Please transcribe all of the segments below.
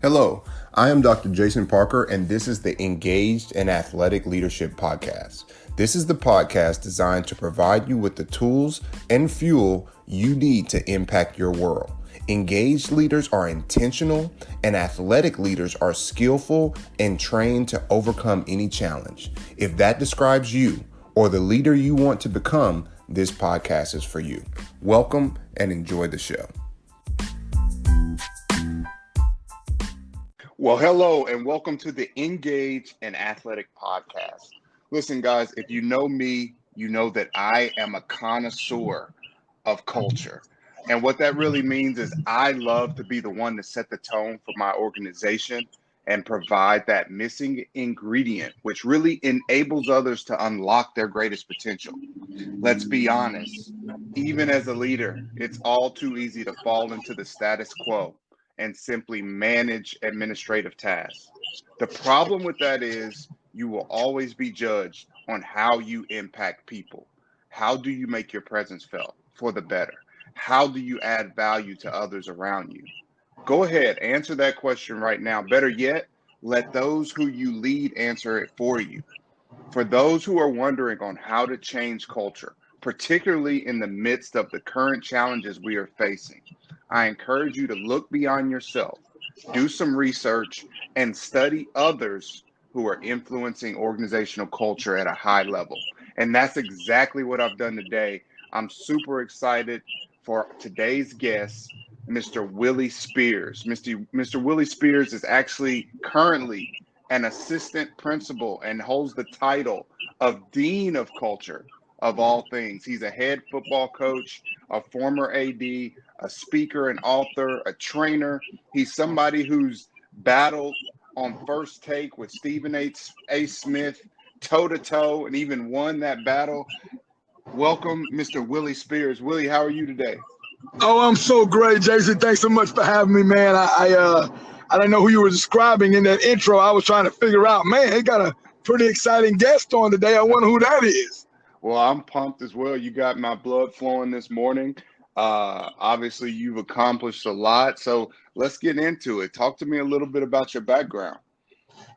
Hello, I am Dr. Jason Parker, and this is the Engaged and Athletic Leadership Podcast. This is the podcast designed to provide you with the tools and fuel you need to impact your world. Engaged leaders are intentional, and athletic leaders are skillful and trained to overcome any challenge. If that describes you or the leader you want to become, this podcast is for you. Welcome and enjoy the show. Well, hello and welcome to the Engage and Athletic Podcast. Listen, guys, if you know me, you know that I am a connoisseur of culture. And what that really means is I love to be the one to set the tone for my organization and provide that missing ingredient, which really enables others to unlock their greatest potential. Let's be honest, even as a leader, it's all too easy to fall into the status quo and simply manage administrative tasks. The problem with that is you will always be judged on how you impact people. How do you make your presence felt for the better? How do you add value to others around you? Go ahead, answer that question right now. Better yet, let those who you lead answer it for you. For those who are wondering on how to change culture, particularly in the midst of the current challenges we are facing, I encourage you to look beyond yourself, do some research, and study others who are influencing organizational culture at a high level. And that's exactly what I've done today. I'm super excited for today's guest, Mr. Willie Spears. Mr. Willie Spears is actually currently an assistant principal and holds the title of Dean of Culture of all things. He's a head football coach, a former AD, a speaker, an author, a trainer. He's somebody who's battled on First Take with Stephen A. Smith, toe-to-toe, and even won that battle. Welcome, Mr. Willie Spears. Willie, how are you today? Oh, I'm so great, Jason. Thanks so much for having me, man. I didn't know who you were describing in that intro. I was trying to figure out, man, he got a pretty exciting guest on today. I wonder who that is. Well, I'm pumped as well. You got my blood flowing this morning. Obviously, you've accomplished a lot. So let's get into it. Talk to me a little bit about your background.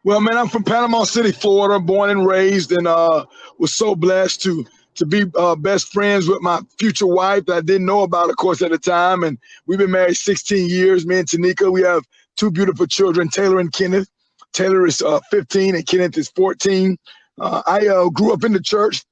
Well, man, I'm from Panama City, Florida, born and raised, and was so blessed to be best friends with my future wife that I didn't know about, of course, at the time. And we've been married 16 years, me and Tanika. We have two beautiful children, Taylor and Kenneth. Taylor is 15 and Kenneth is 14. I grew up in the church,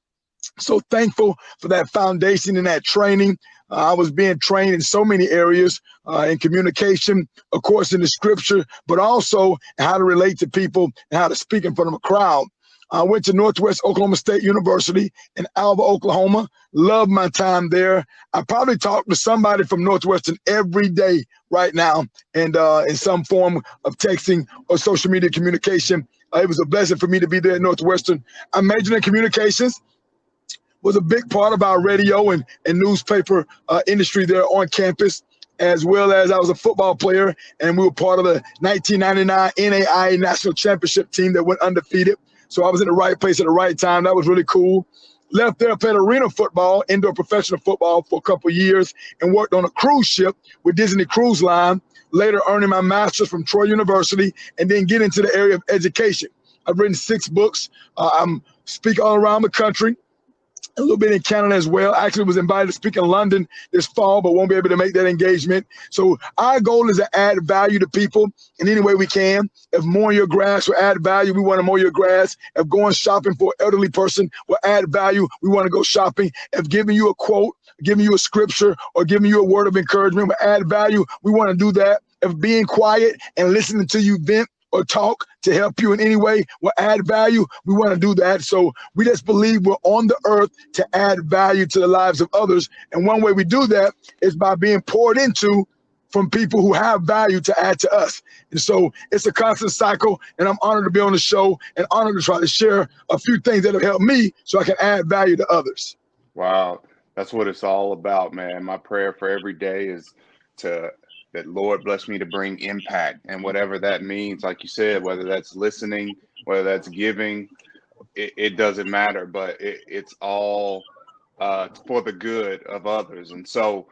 so thankful for that foundation and that training. I was being trained in so many areas, in communication, of course, in the scripture, but also how to relate to people and how to speak in front of a crowd. I went to Northwest Oklahoma State University in Alva, Oklahoma. Loved my time there. I probably talk to somebody from Northwestern every day right now, and in some form of texting or social media communication. It was a blessing for me to be there at Northwestern. I majored in communications. Was a big part of our radio and newspaper industry there on campus, as well as I was a football player, and we were part of the 1999 NAIA National Championship team that went undefeated. So I was in the right place at the right time. That was really cool. Left there, played arena football, indoor professional football for a couple of years, and worked on a cruise ship with Disney Cruise Line, later earning my master's from Troy University, and then get into the area of education. I've written 6 books. I'm speak all around the country. A little bit in Canada as well. I actually was invited to speak in London this fall, but won't be able to make that engagement. So our goal is to add value to people in any way we can. If mowing your grass will add value, we want to mow your grass. If going shopping for an elderly person will add value, we want to go shopping. If giving you a quote, giving you a scripture, or giving you a word of encouragement will add value, we want to do that. If being quiet and listening to you vent or talk to help you in any way will add value, we want to do that. So we just believe we're on the earth to add value to the lives of others. And one way we do that is by being poured into from people who have value to add to us. And so it's a constant cycle, and I'm honored to be on the show and honored to try to share a few things that have helped me so I can add value to others. Wow. That's what it's all about, man. My prayer for every day is that Lord bless me to bring impact, and whatever that means, like you said, whether that's listening, whether that's giving, it doesn't matter, but it's all for the good of others. And so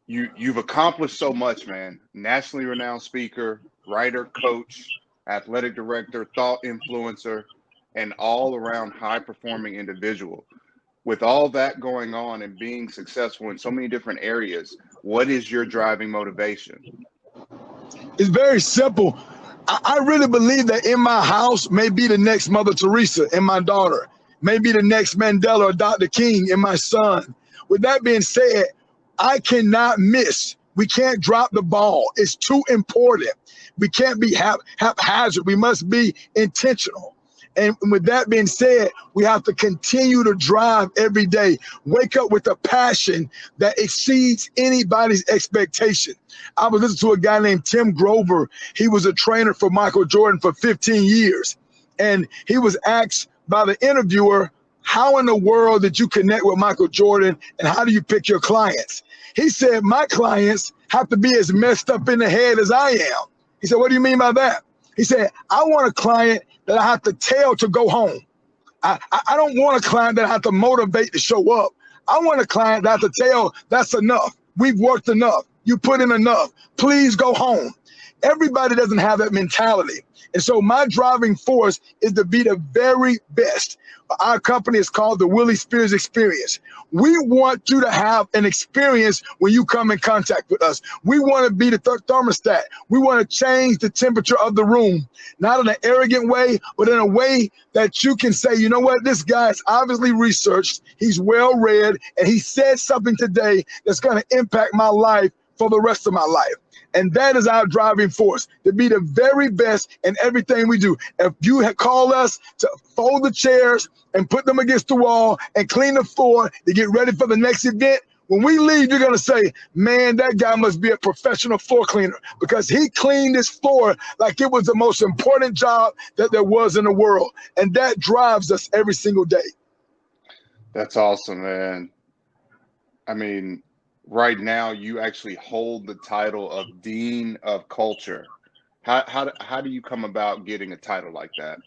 you've accomplished so much, man. Nationally renowned speaker, writer, coach, athletic director, thought influencer, and all around high performing individual. With all that going on and being successful in so many different areas, what is your driving motivation? It's very simple. I really believe that in my house may be the next Mother Teresa and my daughter, may be the next Mandela or Dr. King and my son. With that being said, I cannot miss. We can't drop the ball. It's too important. We can't be haphazard. We must be intentional. And with that being said, we have to continue to drive every day, wake up with a passion that exceeds anybody's expectation. I was listening to a guy named Tim Grover. He was a trainer for Michael Jordan for 15 years. And he was asked by the interviewer, how in the world did you connect with Michael Jordan and how do you pick your clients? He said, my clients have to be as messed up in the head as I am. He said, what do you mean by that? He said, I want a client that I have to tell to go home. I don't want a client that I have to motivate to show up. I want a client that I have to tell, that's enough. We've worked enough. You put in enough. Please go home. Everybody doesn't have that mentality. And so my driving force is to be the very best. Our company is called the Willie Spears Experience. We want you to have an experience when you come in contact with us. We want to be the thermostat. We want to change the temperature of the room, not in an arrogant way, but in a way that you can say, you know what, this guy is obviously researched, he's well-read, and he said something today that's going to impact my life for the rest of my life. And that is our driving force, to be the very best in everything we do. If you call us to fold the chairs and put them against the wall and clean the floor to get ready for the next event, when we leave, you're going to say, man, that guy must be a professional floor cleaner because he cleaned this floor like it was the most important job that there was in the world. And that drives us every single day. That's awesome, man. I mean, right now, you actually hold the title of Dean of Culture. How do you come about getting a title like that?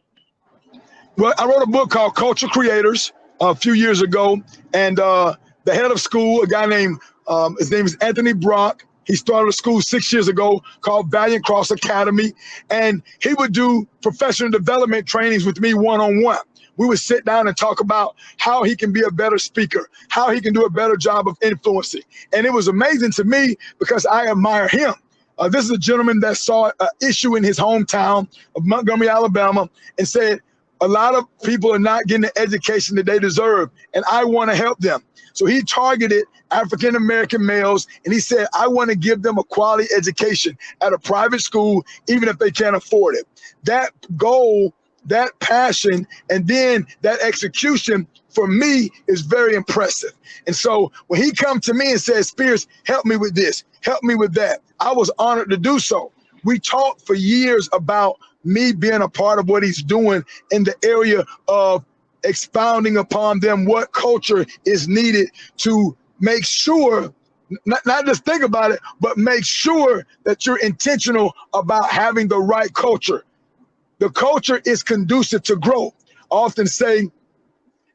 Well, I wrote a book called Culture Creators a few years ago, and the head of school, a guy named, his name is Anthony Brock. He started a school 6 years ago called Valiant Cross Academy, and he would do professional development trainings with me one-on-one. We would sit down and talk about how he can be a better speaker, how he can do a better job of influencing. And it was amazing to me because I admire him. This is a gentleman that saw an issue in his hometown of Montgomery, Alabama, and said, a lot of people are not getting the education that they deserve, and I want to help them. So he targeted African-American males, and he said, I want to give them a quality education at a private school, even if they can't afford it. That goal, that passion, and then that execution for me is very impressive. And so when he come to me and says, Spears, help me with this, help me with that, I was honored to do so. We talked for years about me being a part of what he's doing in the area of expounding upon them what culture is needed to make sure, not just think about it, but make sure that you're intentional about having the right culture. The culture is conducive to growth. I often say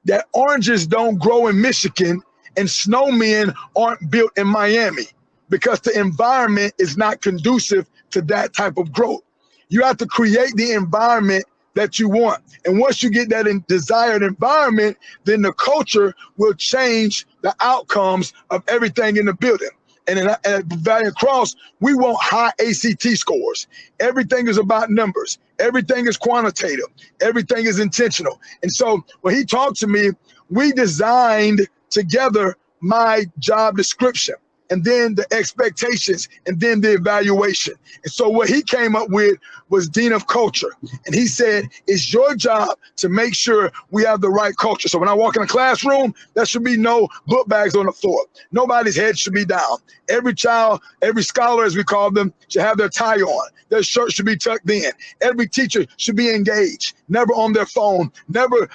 that oranges don't grow in Michigan and snowmen aren't built in Miami because the environment is not conducive to that type of growth. You have to create the environment that you want. And once you get that desired environment, then the culture will change the outcomes of everything in the building. And at Valiant Cross, we want high ACT scores. Everything is about numbers. Everything is quantitative. Everything is intentional. And so when he talked to me, we designed together my job description, and then the expectations, and then the evaluation. And so what he came up with was Dean of Culture. And he said, it's your job to make sure we have the right culture. So when I walk in a classroom, there should be no book bags on the floor. Nobody's head should be down. Every child, every scholar, as we call them, should have their tie on. Their shirt should be tucked in. Every teacher should be engaged, never on their phone, never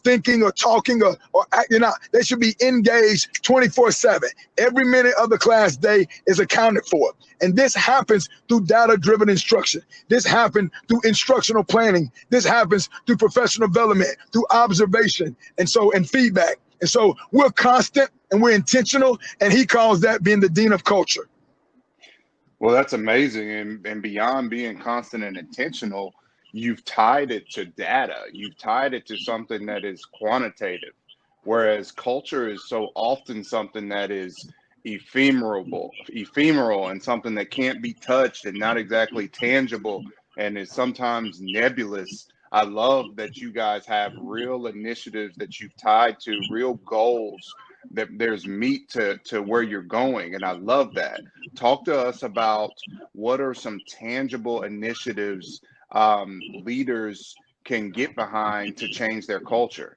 thinking or talking or acting out. They should be engaged 24/7. Every minute of the class day is accounted for. And this happens through data-driven instruction. This happens through instructional planning. This happens through professional development, through observation, and feedback. And so we're constant and we're intentional, and he calls that being the Dean of Culture. Well, that's amazing. And beyond being constant and intentional, you've tied it to data. You've tied it to something that is quantitative, whereas culture is so often something that is ephemeral and something that can't be touched and not exactly tangible and is sometimes nebulous. I love that you guys have real initiatives that you've tied to real goals, that there's meat to where you're going. And I love that. Talk to us about what are some tangible initiatives leaders can get behind to change their culture.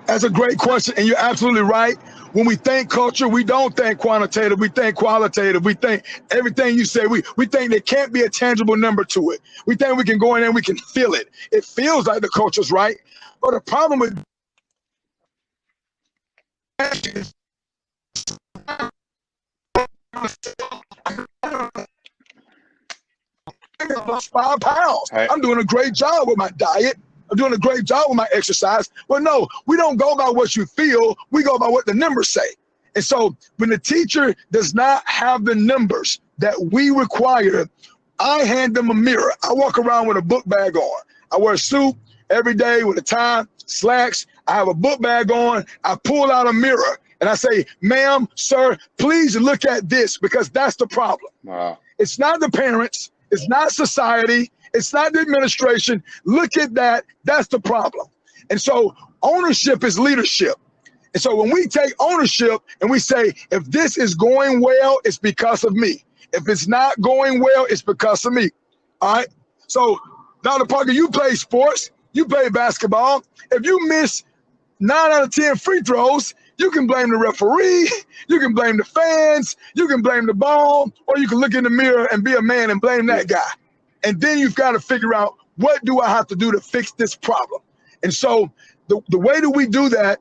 That's a great question, and you're absolutely right. When we think culture, we don't think quantitative, we think qualitative. We think everything you say, we think there can't be a tangible number to it. We think we can go in there and we can feel it. It feels like the culture's right, but the problem with I lost 5 pounds. Hey. I'm doing a great job with my diet. I'm doing a great job with my exercise. But no, we don't go by what you feel. We go by what the numbers say. And so when the teacher does not have the numbers that we require, I hand them a mirror. I walk around with a book bag on. I wear a suit every day with a tie, slacks. I have a book bag on. I pull out a mirror and I say, ma'am, sir, please look at this, because that's the problem. Wow. It's not the parents. It's not society. It's not the administration. Look at that. That's the problem. And so ownership is leadership. And so when we take ownership and we say, if this is going well, it's because of me. If it's not going well, it's because of me. All right. So Dr. Parker, you play sports. You play basketball. If you miss 9 out of 10 free throws, you can blame the referee, you can blame the fans, you can blame the ball, or you can look in the mirror and be a man and blame that guy. And then you've got to figure out, what do I have to do to fix this problem? And so the way that we do that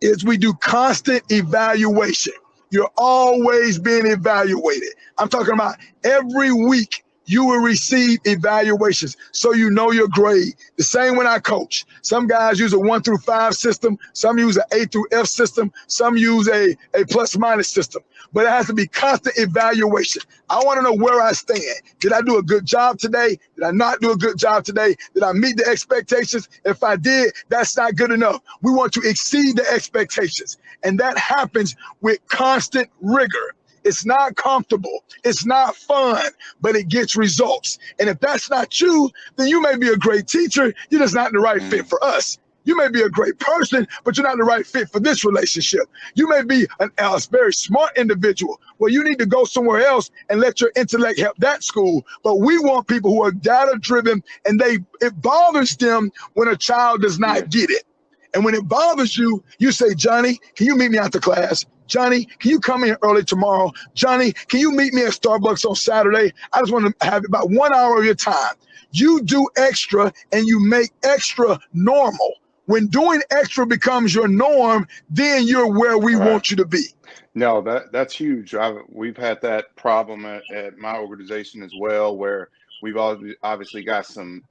is we do constant evaluation. You're always being evaluated. I'm talking about every week you will receive evaluations so you know your grade. The same when I coach. Some guys use a 1 through 5 system. Some use an A through F system. Some use a plus minus system. But it has to be constant evaluation. I want to know where I stand. Did I do a good job today? Did I not do a good job today? Did I meet the expectations? If I did, that's not good enough. We want to exceed the expectations. And that happens with constant rigor. It's not comfortable. It's not fun, but it gets results. And if that's not you, then you may be a great teacher. You're just not the right fit for us. You may be a great person, but you're not the right fit for this relationship. You may be a very smart individual. Well, you need to go somewhere else and let your intellect help that school. But we want people who are data-driven, and it bothers them when a child does not get it. And when it bothers you, you say, Johnny, can you meet me after class? Johnny, can you come in early tomorrow? Johnny, can you meet me at Starbucks on Saturday? I just want to have about 1 hour of your time. You do extra and you make extra normal. When doing extra becomes your norm, then you're where we want you to be. No, that's huge. We've had that problem at my organization as well, where we've obviously got some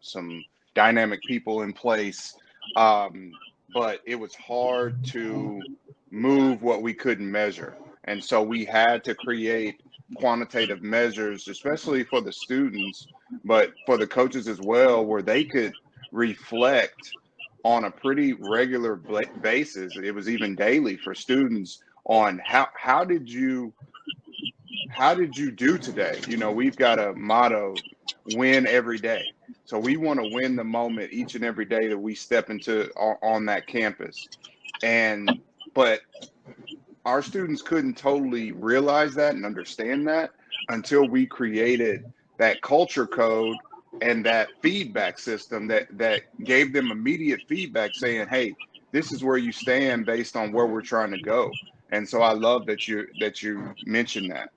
dynamic people in place, but it was hard to move what we couldn't measure. And so we had to create quantitative measures, especially for the students, but for the coaches as well, where they could reflect on a pretty regular basis. It was even daily for students on how did you do today? You know, we've got a motto, win every day. So we want to win the moment each and every day that we step into on that campus. But our students couldn't totally realize that and understand that until we created that culture code and that feedback system that gave them immediate feedback saying, hey, this is where you stand based on where we're trying to go. And so I love that you mentioned that.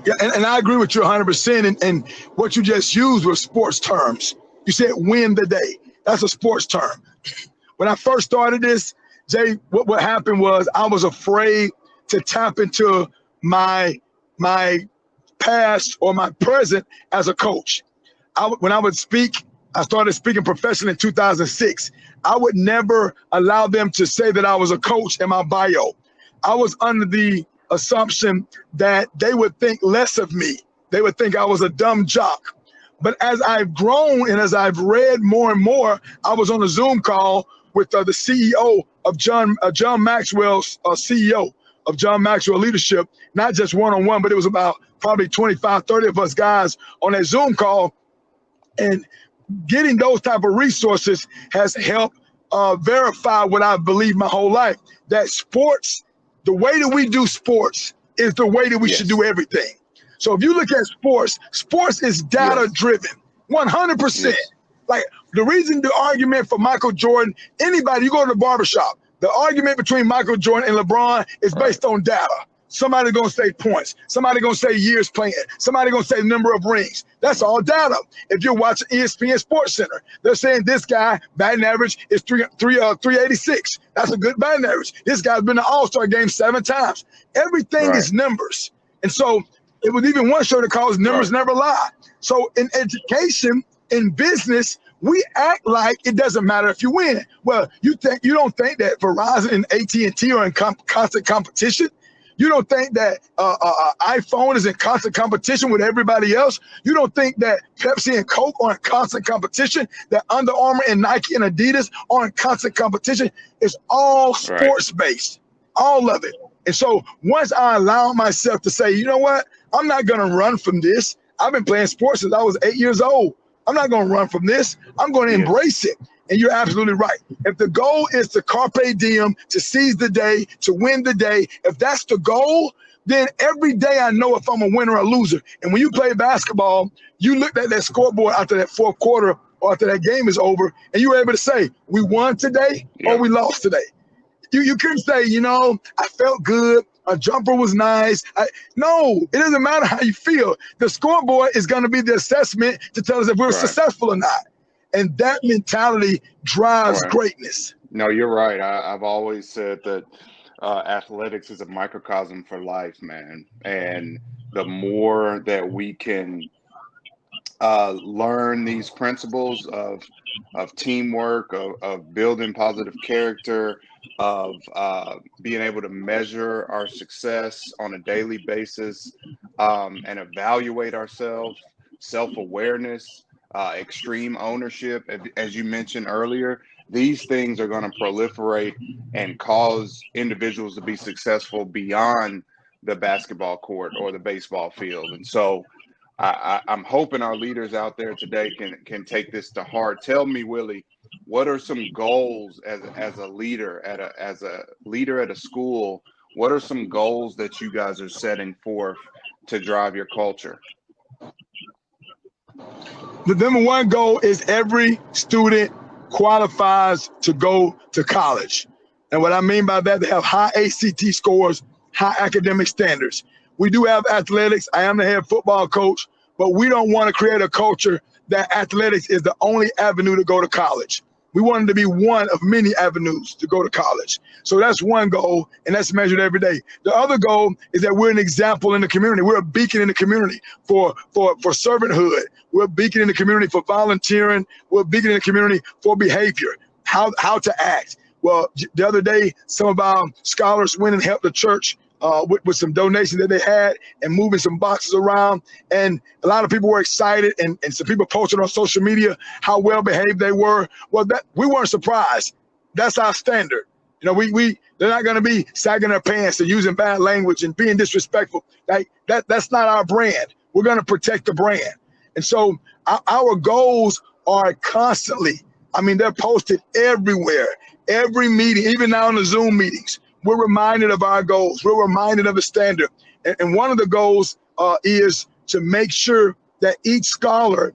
Yeah, and I agree with you 100%. And what you just used were sports terms. You said win the day. That's a sports term. When I first started this, Jay, what happened was I was afraid to tap into my past or my present as a coach. When I would speak, I started speaking professionally in 2006. I would never allow them to say that I was a coach in my bio. I was under the assumption that they would think less of me. They would think I was a dumb jock. But as I've grown and as I've read more and more, I was on a Zoom call with the CEO of John Maxwell's CEO of John Maxwell Leadership, not just one-on-one, but it was about probably 25, 30 of us guys on that Zoom call. And getting those type of resources has helped verify what I've believed my whole life, that sports, the way that we do sports is the way that we should do everything. So if you look at sports, sports is data driven, 100%. Like the reason the argument for Michael Jordan, anybody, you go to the barbershop, the argument between Michael Jordan and LeBron is based on data. Somebody gonna say points, somebody gonna say years playing, somebody gonna say the number of rings. That's all data. If you're watching ESPN Sports Center, they're saying this guy batting average is 386. That's a good batting average. This guy's been to All-Star game 7 times. Everything is numbers. And so it was even one show that calls Numbers Never Lie. So in education, in business, we act like it doesn't matter if you win. Well, you don't think that Verizon and AT&T are in constant competition? You don't think that iPhone is in constant competition with everybody else? You don't think that Pepsi and Coke are in constant competition? That Under Armour and Nike and Adidas are in constant competition? It's all sports-based, all of it. And so once I allow myself to say, you know what, I'm not going to run from this. I've been playing sports since I was 8 years old. I'm not going to run from this. I'm going to embrace it. And you're absolutely right. If the goal is to carpe diem, to seize the day, to win the day, if that's the goal, then every day I know if I'm a winner or a loser. And when you play basketball, you looked at that scoreboard after that fourth quarter or after that game is over, and you were able to say, we won today or we lost today. You couldn't say, you know, I felt good. A jumper was nice. No, it doesn't matter how you feel. The scoreboard is going to be the assessment to tell us if we're successful or not. And that mentality drives greatness. No, you're right. I've always said that athletics is a microcosm for life, man. And the more that we can learn these principles of teamwork, of building positive character, of being able to measure our success on a daily basis and evaluate ourselves, self-awareness, extreme ownership, as you mentioned earlier, these things are going to proliferate and cause individuals to be successful beyond the basketball court or the baseball field. And so I'm hoping our leaders out there today can take this to heart. Tell me, Willie, what are some goals as a leader at a school? What are some goals that you guys are setting forth to drive your culture? The number one goal is every student qualifies to go to college. And what I mean by that, they have high ACT scores, high academic standards. We do have athletics. I am the head football coach, but we don't want to create a culture that athletics is the only avenue to go to college. We want it to be one of many avenues to go to college. So that's one goal, and that's measured every day. The other goal is that we're an example in the community. We're a beacon in the community for servanthood. We're a beacon in the community for volunteering. We're a beacon in the community for behavior, how to act. Well, the other day, some of our scholars went and helped the church with some donations that they had and moving some boxes around. And a lot of people were excited, and some people posted on social media how well behaved they were. Well, we weren't surprised. That's our standard. You know, they're not going to be sagging their pants and using bad language and being disrespectful. Like that's not our brand. We're going to protect the brand. And so our goals are constantly, I mean, they're posted everywhere, every meeting, even now in the Zoom meetings. We're reminded of our goals. We're reminded of the standard. And one of the goals is to make sure that each scholar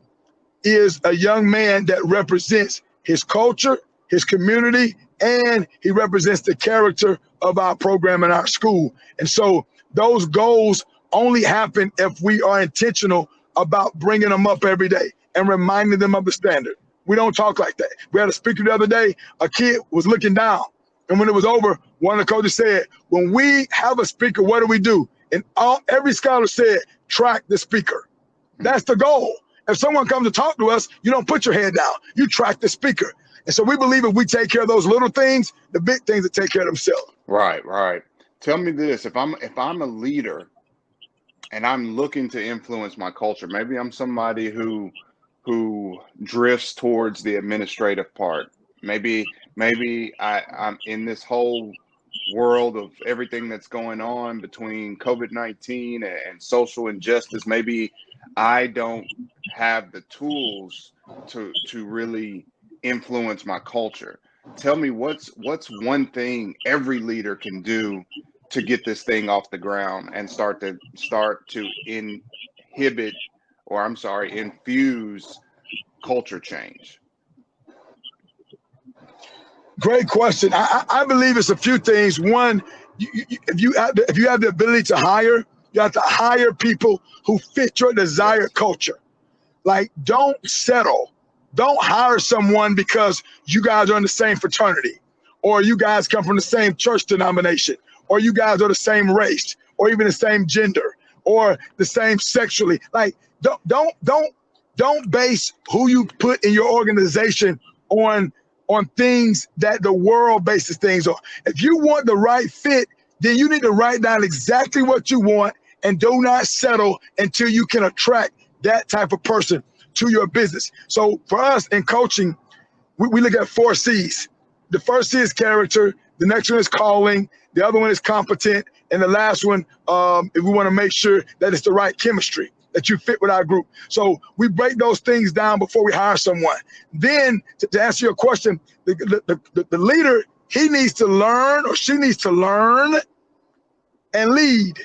is a young man that represents his culture, his community, and he represents the character of our program in our school. And so those goals only happen if we are intentional about bringing them up every day and reminding them of the standard. We don't talk like that. We had a speaker the other day, a kid was looking down. And when it was over, one of the coaches said, when we have a speaker, what do? And every scholar said, track the speaker. That's the goal. If someone comes to talk to us, you don't put your head down. You track the speaker. And so we believe if we take care of those little things, the big things will take care of themselves. Right. Tell me this: if I'm a leader and I'm looking to influence my culture, maybe I'm somebody who drifts towards the administrative part. Maybe I'm in this whole world of everything that's going on between COVID-19 and social injustice. Maybe I don't have the tools to really influence my culture. Tell me what's one thing every leader can do to get this thing off the ground and start to inhibit, or I'm sorry, infuse culture change. Great question. I believe it's a few things. One, if you have the ability to hire, you have to hire people who fit your desired Yes. culture. Like, don't settle. Don't hire someone because you guys are in the same fraternity, or you guys come from the same church denomination, or you guys are the same race, or even the same gender, or the same sexually. Like, don't base who you put in your organization on things that the world bases things on. If you want the right fit, then you need to write down exactly what you want and do not settle until you can attract that type of person to your business. So for us in coaching, we look at 4 C's. The first C is character. The next one is calling. The other one is competent. And the last one, if we want to make sure that it's the right chemistry, that you fit with our group. So we break those things down before we hire someone. Then to answer your question, the leader, he needs to learn, or she needs to learn and lead.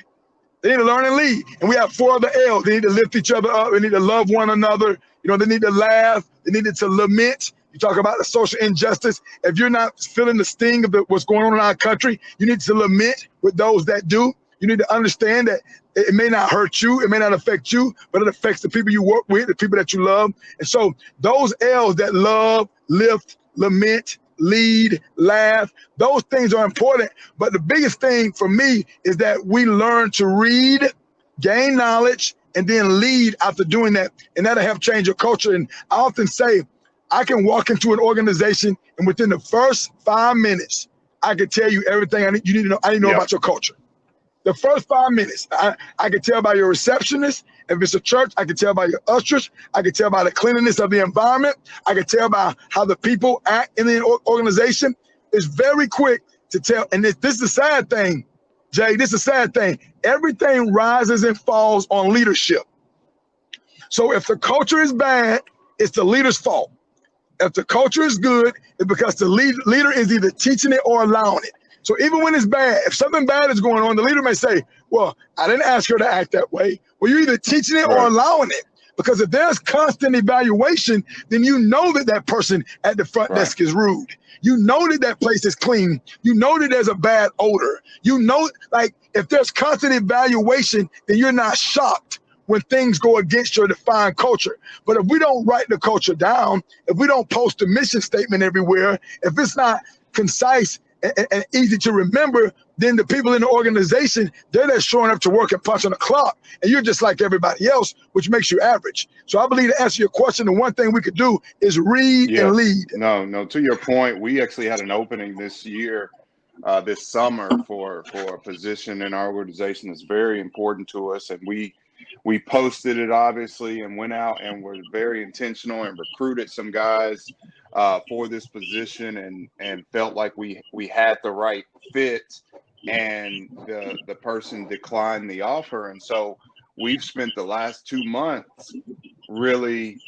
They need to learn and lead. And we have 4 other L's. They need to lift each other up. They need to love one another. You know, they need to laugh. They need to lament. You talk about the social injustice. If you're not feeling the sting of what's going on in our country, you need to lament with those that do. You need to understand that it may not hurt you, it may not affect you, but it affects the people you work with, the people that you love. And so those L's, that love, lift, lament, lead, laugh, those things are important. But the biggest thing for me is that we learn to read, gain knowledge, and then lead after doing that. And that'll help change your culture. And I often say, I can walk into an organization and within the first 5 minutes, I can tell you everything you need to know. I need to know Yeah. about your culture. The first 5 minutes, I can tell by your receptionist. If it's a church, I can tell by your ushers. I can tell by the cleanliness of the environment. I can tell by how the people act in the organization. It's very quick to tell. And this is the sad thing, Jay. This is the sad thing. Everything rises and falls on leadership. So if the culture is bad, it's the leader's fault. If the culture is good, it's because the leader is either teaching it or allowing it. So even when it's bad, if something bad is going on, the leader may say, well, I didn't ask her to act that way. Well, you're either teaching it or Right. allowing it. Because if there's constant evaluation, then you know that that person at the front Right. desk is rude. You know that that place is clean. You know that there's a bad odor. You know, like, if there's constant evaluation, then you're not shocked when things go against your defined culture. But if we don't write the culture down, if we don't post a mission statement everywhere, if it's not concise and easy to remember, then the people in the organization, they're just showing up to work and punching the clock, and you're just like everybody else, which makes you average. So I believe, to answer your question, the one thing we could do is read and Yes. lead. No. To your point, we actually had an opening this year, this summer, for a position in our organization that's very important to us, and we posted it obviously and went out and were very intentional and recruited some guys for this position, and felt like we had the right fit, and the person declined the offer. And so we've spent the last 2 months really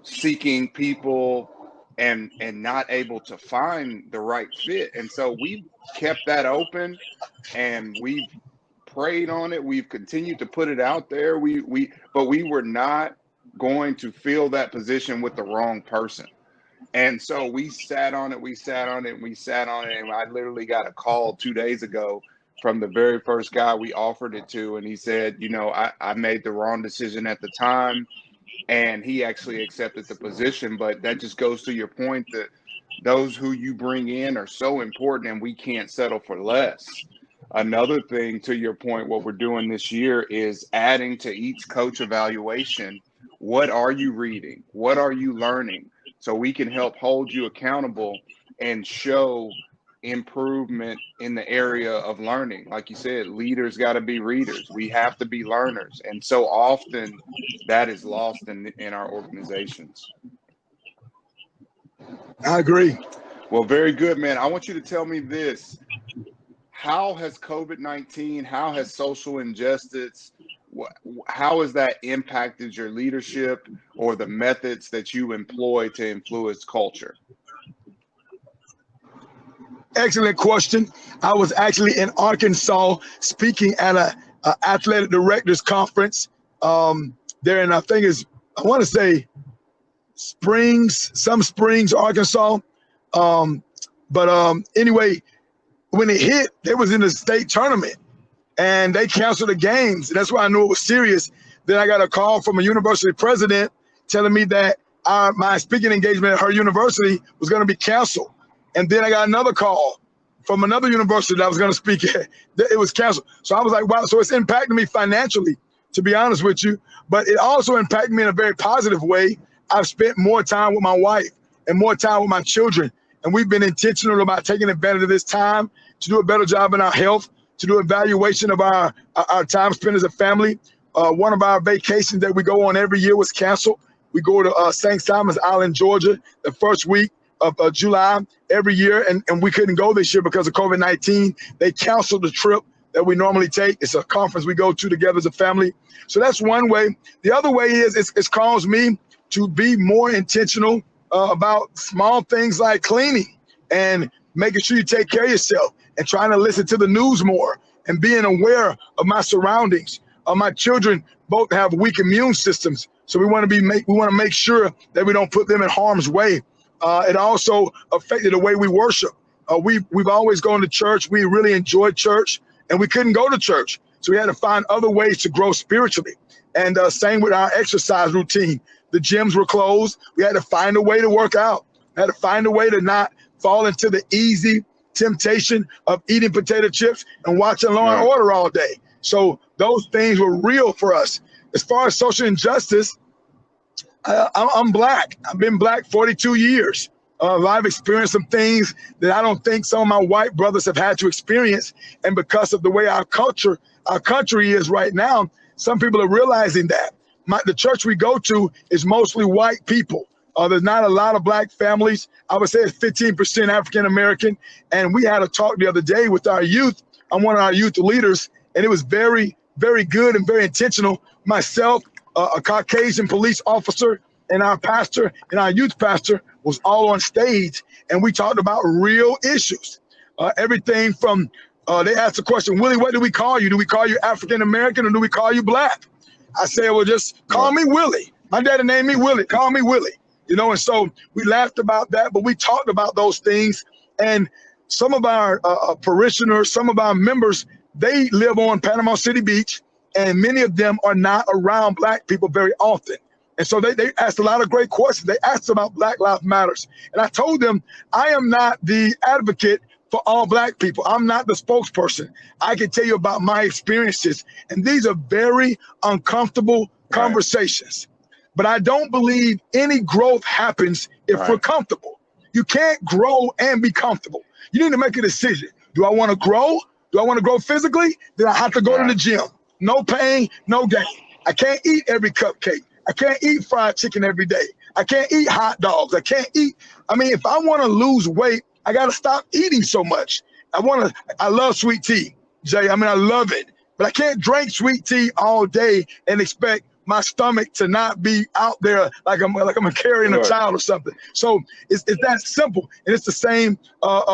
seeking people and not able to find the right fit. And so we've kept that open, and we've prayed on it. We've continued to put it out there. But we were not going to fill that position with the wrong person. And so we sat on it, and I literally got a call 2 days ago from the very first guy we offered it to. And he said, I made the wrong decision at the time. And he actually accepted the position. But that just goes to your point that those who you bring in are so important, and we can't settle for less. Another thing, to your point, what we're doing this year is adding to each coach evaluation. What are you reading? What are you learning? So we can help hold you accountable and show improvement in the area of learning. Like you said, leaders got to be readers. We have to be learners. And so often that is lost in our organizations. I agree. Well, very good, man. I want you to tell me this. How has COVID-19, how has social injustice, how has that impacted your leadership or the methods that you employ to influence culture? Excellent question. I was actually in Arkansas speaking at a athletic directors conference there in, I want to say Springs, Arkansas. Anyway, when it hit, they was in the state tournament and they canceled the games. And that's why I knew it was serious. Then I got a call from a university president telling me that my speaking engagement at her university was going to be canceled. And then I got another call from another university that I was going to speak at. It was canceled. So I was like, wow. So it's impacted me financially, to be honest with you. But it also impacted me in a very positive way. I've spent more time with my wife and more time with my children. And we've been intentional about taking advantage of this time to do a better job in our health, to do evaluation of our time spent as a family. One of our vacations that we go on every year was canceled. We go to St. Simon's Island, Georgia, the first week of July every year. And we couldn't go this year because of COVID-19. They canceled the trip that we normally take. It's a conference we go to together as a family. So that's one way. The other way is it's caused me to be more intentional about small things like cleaning and making sure you take care of yourself and trying to listen to the news more and being aware of my surroundings. My children both have weak immune systems, so we want to make sure that we don't put them in harm's way. It also affected the way we worship. We've always gone to church. We really enjoyed church, and we couldn't go to church, so we had to find other ways to grow spiritually. And same with our exercise routine. The gyms were closed. We had to find a way to work out. We had to find a way to not fall into the easy temptation of eating potato chips and watching Law and Order all day. So those things were real for us. As far as social injustice, I'm Black. I've been Black 42 years. I've experienced some things that I don't think some of my white brothers have had to experience. And because of the way our country is right now, some people are realizing that. The church we go to is mostly white people. There's not a lot of Black families. I would say it's 15% African American. And we had a talk the other day with our youth. I'm one of our youth leaders, and it was very, very good and very intentional. Myself, a Caucasian police officer, and our pastor and our youth pastor was all on stage, and we talked about real issues. Everything from, they asked the question, Willie, what do we call you? Do we call you African American or do we call you Black? I said, well, just call me Willie. My daddy named me Willie. Call me Willie. You know, and so we laughed about that, but we talked about those things. And some of our parishioners, some of our members, they live on Panama City Beach, and many of them are not around Black people very often. And so they asked a lot of great questions. They asked about Black Lives Matters. And I told them, I am not the advocate for all Black people. I'm not the spokesperson. I can tell you about my experiences. And these are very uncomfortable conversations. But I don't believe any growth happens if we're comfortable. You can't grow and be comfortable. You need to make a decision. Do I want to grow? Do I want to grow physically? Then I have to go to the gym. No pain, no gain. I can't eat every cupcake. I can't eat fried chicken every day. I can't eat hot dogs. I can't eat. I mean, if I want to lose weight, I got to stop eating so much. I love sweet tea, Jay. I mean, I love it, but I can't drink sweet tea all day and expect my stomach to not be out there like I'm carrying a child or something. So it's that simple. And it's the same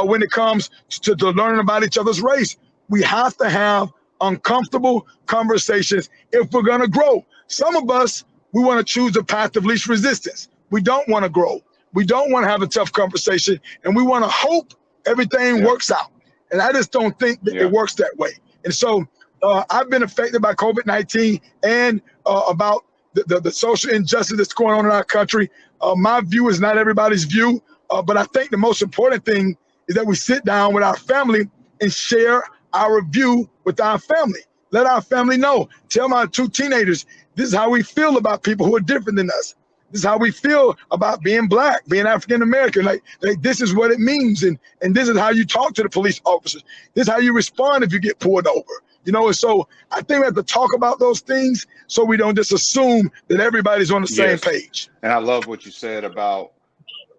when it comes to learning about each other's race. We have to have uncomfortable conversations if we're going to grow. Some of us, we want to choose the path of least resistance. We don't want to grow. We don't want to have a tough conversation, and we want to hope everything works out. And I just don't think that it works that way. And so I've been affected by COVID-19 and about the social injustice that's going on in our country. My view is not everybody's view, but I think the most important thing is that we sit down with our family and share our view with our family. Let our family know. Tell my two teenagers, this is how we feel about people who are different than us. This is how we feel about being black, being African American. Like this is what it means, and this is how you talk to the police officers. This is how you respond if you get pulled over. You know, and so I think we have to talk about those things so we don't just assume that everybody's on the same page. And I love what you said about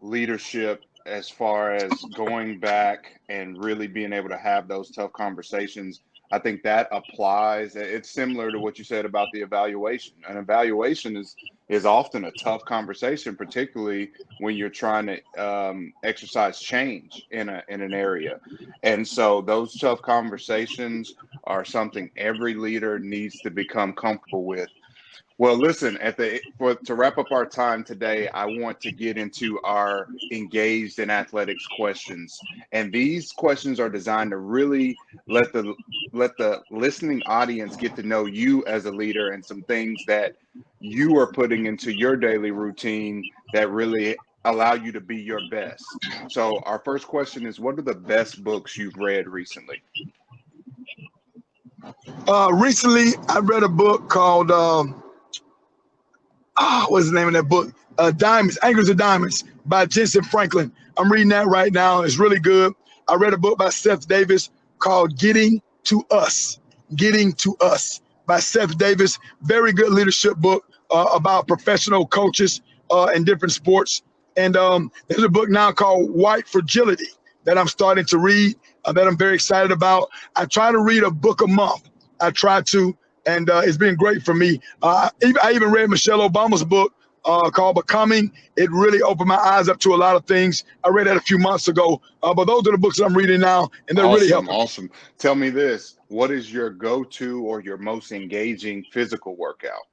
leadership as far as going back and really being able to have those tough conversations. I think that applies. It's similar to what you said about the evaluation. An evaluation is often a tough conversation, particularly when you're trying to exercise change in an area. And so those tough conversations are something every leader needs to become comfortable with. Well, listen, to wrap up our time today, I want to get into our engaged in athletics questions. And these questions are designed to really let the listening audience get to know you as a leader and some things that you are putting into your daily routine that really allow you to be your best. So our first question is, what are the best books you've read recently? Recently, I read a book called what's the name of that book? Diamonds, Anchors of Diamonds by Jensen Franklin. I'm reading that right now. It's really good. I read a book by Seth Davis called Getting to Us by Seth Davis. Very good leadership book about professional coaches in different sports. And there's a book now called White Fragility that I'm starting to read that I'm very excited about. I try to read a book a month. I try to. And it's been great for me. I even read Michelle Obama's book called Becoming. It really opened my eyes up to a lot of things. I read that a few months ago. But those are the books that I'm reading now, and they're really helping. Awesome. Tell me this. What is your go-to or your most engaging physical workout?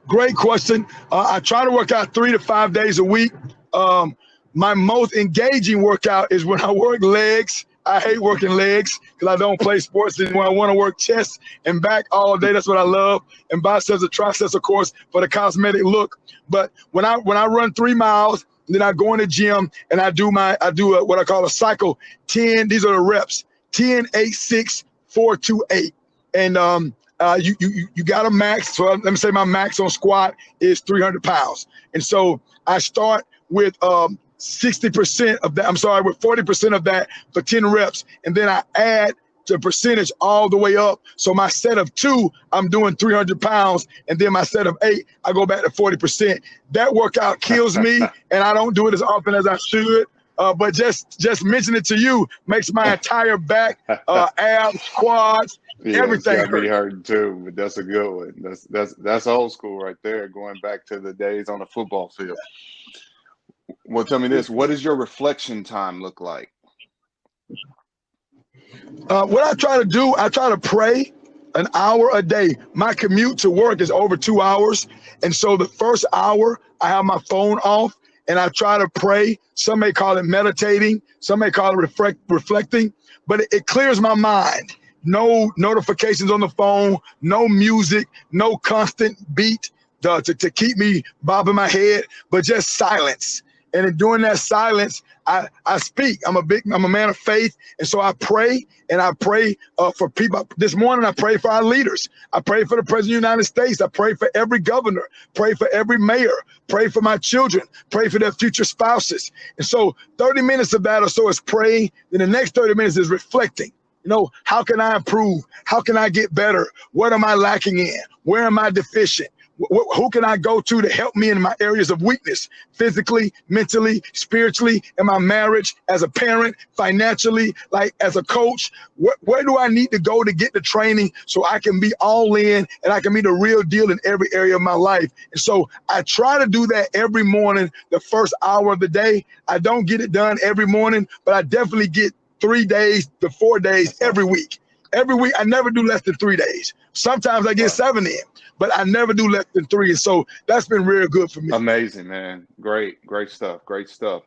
Great question. I try to work out 3 to 5 days a week. My most engaging workout is when I work legs. I hate working legs because I don't play sports anymore. I want to work chest and back all day. That's what I love. And biceps and triceps, of course, for the cosmetic look. But when I run 3 miles, then I go in the gym and I do what I call a cycle. 10. These are the reps. 10, 8, 6, 4, 2, 8. And you got a max. So let me say my max on squat is 300 pounds. And so I start with 60% of that, with 40% of that for 10 reps. And then I add the percentage all the way up. So my set of 2, I'm doing 300 pounds. And then my set of 8, I go back to 40%. That workout kills me. And I don't do it as often as I should. But just mentioning it to you makes my entire back, abs, quads, everything. It's got me hurting too, but that's a good one. That's old school right there, going back to the days on the football field. Well, tell me this. What does your reflection time look like? What I try to do, I try to pray an hour a day. My commute to work is over 2 hours. And so the first hour, I have my phone off and I try to pray. Some may call it meditating. Some may call it reflecting. But it clears my mind. No notifications on the phone, no music, no constant beat to keep me bobbing my head, but just silence. And in doing that silence, I speak. I'm a man of faith. And so I pray, and I pray for people. This morning, I pray for our leaders. I pray for the President of the United States. I pray for every governor, pray for every mayor, pray for my children, pray for their future spouses. And so 30 minutes of that or so is praying. Then the next 30 minutes is reflecting. You know, how can I improve? How can I get better? What am I lacking in? Where am I deficient? Who can I go to help me in my areas of weakness, physically, mentally, spiritually, in my marriage, as a parent, financially, like as a coach? Where do I need to go to get the training so I can be all in and I can be the real deal in every area of my life? And so I try to do that every morning, the first hour of the day. I don't get it done every morning, but I definitely get 3 days to 4 days every week. Every week, I never do less than 3 days. Sometimes I get 7 in, but I never do less than 3. And so that's been real good for me. Amazing, man. Great stuff. Great stuff.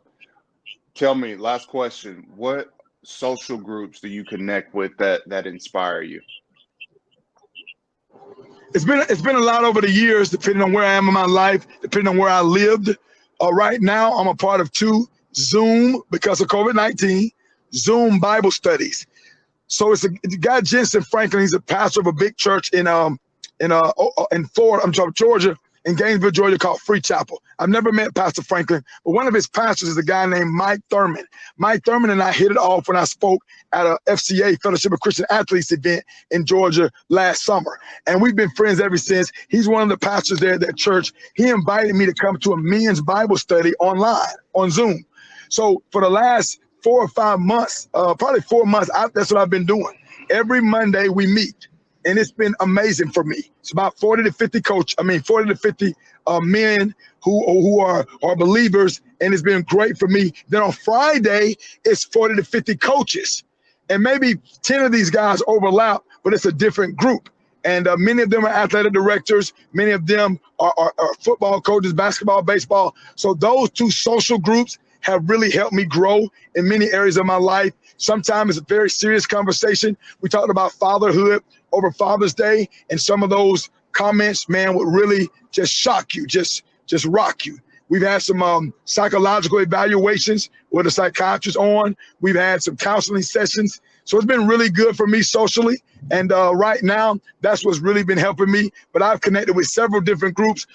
Tell me, last question, what social groups do you connect with that inspire you? It's been a lot over the years, depending on where I am in my life, depending on where I lived. Right now, I'm a part of 2 Zoom, because of COVID-19, Zoom Bible studies. So it's a guy, Jensen Franklin. He's a pastor of a big church in Florida, Georgia, in Gainesville, Georgia called Free Chapel. I've never met Pastor Franklin, but one of his pastors is a guy named Mike Thurman. Mike Thurman and I hit it off when I spoke at a FCA, Fellowship of Christian Athletes event in Georgia last summer. And we've been friends ever since. He's one of the pastors there at that church. He invited me to come to a men's Bible study online on Zoom. So for the last 4 or 5 months, probably 4 months, that's what I've been doing. Every Monday we meet, and it's been amazing for me. It's about 40 to 50 men who are believers, and it's been great for me. Then on Friday, it's 40 to 50 coaches, and maybe 10 of these guys overlap, but it's a different group. And many of them are athletic directors. Many of them are football coaches, basketball, baseball. So those two social groups have really helped me grow in many areas of my life. Sometimes it's a very serious conversation. We talked about fatherhood over Father's Day, and some of those comments, man, would really just shock you, just rock you. We've had some psychological evaluations with a psychiatrist on. We've had some counseling sessions. So it's been really good for me socially. And right now, that's what's really been helping me. But I've connected with several different groups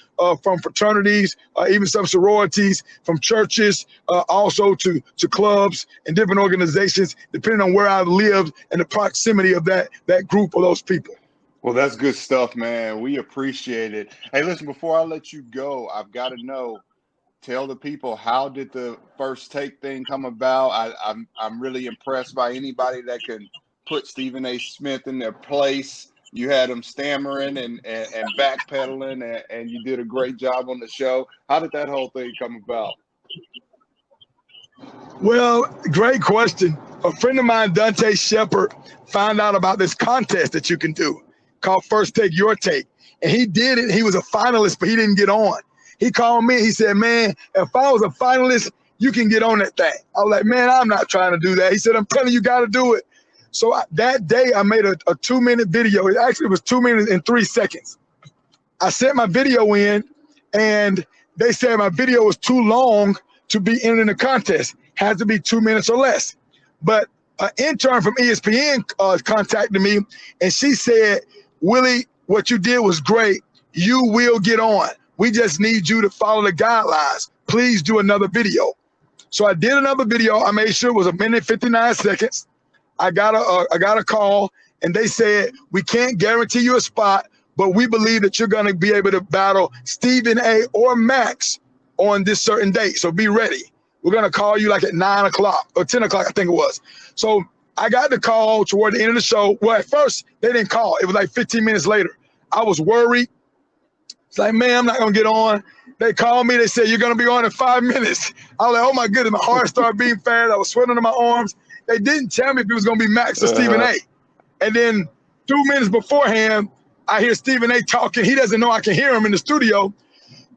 from fraternities, even some sororities, from churches, also to clubs and different organizations, depending on where I've lived and the proximity of that group of those people. Well, that's good stuff, man. We appreciate it. Hey, listen, before I let you go, I've got to know, tell the people, how did the First Take thing come about? I'm really impressed by anybody that can put Stephen A. Smith in their place. You had him stammering and backpedaling, and you did a great job on the show. How did that whole thing come about? Well, great question. A friend of mine, Dante Shepard, found out about this contest that you can do called First Take Your Take. And he did it. He was a finalist, but he didn't get on. He called me. He said, man, if I was a finalist, you can get on that thing. I was like, man, I'm not trying to do that. He said, I'm telling you, got to do it. So that day I made a 2-minute video. It actually was 2 minutes and 3 seconds. I sent my video in, and they said my video was too long to be in the contest. Had to be 2 minutes or less. But an intern from ESPN contacted me, and she said, Willie, what you did was great. You will get on. We just need you to follow the guidelines. Please do another video. So I did another video. I made sure it was 1 minute 59 seconds. I got a call, and they said, we can't guarantee you a spot, but we believe that you're going to be able to battle Stephen A. or Max on this certain date. So be ready. We're going to call you like at 9 o'clock or 10 o'clock, I think it was. So I got the call toward the end of the show. Well, at first, they didn't call. It was like 15 minutes later. I was worried. It's like, man, I'm not going to get on. They called me. They said, you're going to be on in 5 minutes. I was like, oh, my goodness. My heart started beating fast. I was sweating under my arms. They didn't tell me if it was going to be Max or Stephen A. And then 2 minutes beforehand, I hear Stephen A. talking. He doesn't know I can hear him in the studio.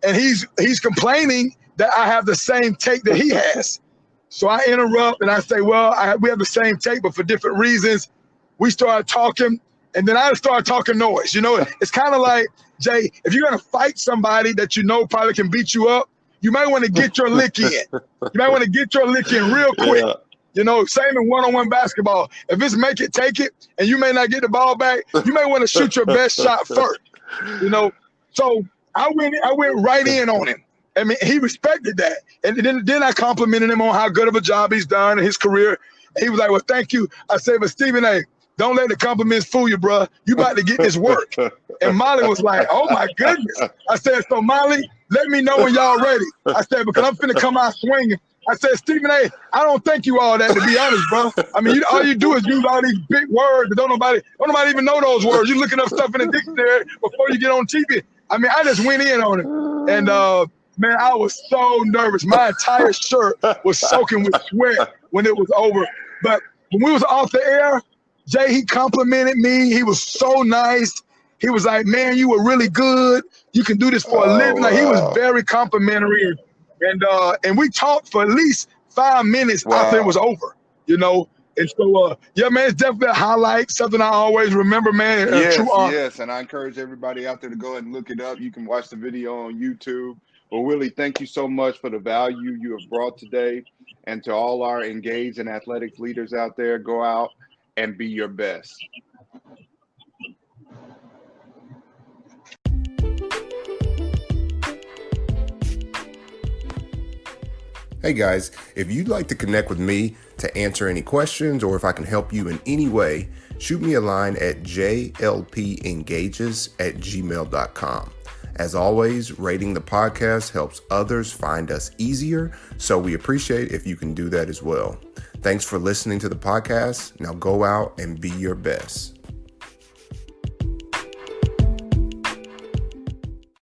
And he's complaining that I have the same take that he has. So I interrupt and I say, well, we have the same take, but for different reasons. We started talking, and then I started talking noise. You know, it's kind of like, Jay, if you're going to fight somebody that you know probably can beat you up, you might want to get your lick in. You might want to get your lick in real quick. Yeah. You know, same in one-on-one basketball. If it's make it, take it, and you may not get the ball back, you may want to shoot your best shot first. You know, so I went right in on him. I mean, he respected that. And then I complimented him on how good of a job he's done in his career. And he was like, well, thank you. I said, but Stephen A., don't let the compliments fool you, bro. You about to get this work. And Molly was like, oh, my goodness. I said, so, Molly, let me know when y'all ready. I said, because I'm finna come out swinging. I said, Stephen A., I don't think you all that, to be honest, bro. I mean, all you do is use all these big words that don't nobody even know those words. You looking up stuff in the dictionary before you get on TV. I mean, I just went in on it. And, man, I was so nervous. My entire shirt was soaking with sweat when it was over. But when we was off the air, Jay, he complimented me. He was so nice. He was like, man, you were really good. You can do this for a living. Like, he was very complimentary. And we talked for at least 5 minutes after it was over, you know. And so, yeah, man, it's definitely a highlight, something I always remember, man. Yes, and I encourage everybody out there to go ahead and look it up. You can watch the video on YouTube. Well, Willie, thank you so much for the value you have brought today. And to all our engaged and athletics leaders out there, go out and be your best. Hey guys, if you'd like to connect with me to answer any questions or if I can help you in any way, shoot me a line at jlpengages@gmail.com. As always, rating the podcast helps others find us easier, so we appreciate if you can do that as well. Thanks for listening to the podcast. Now go out and be your best.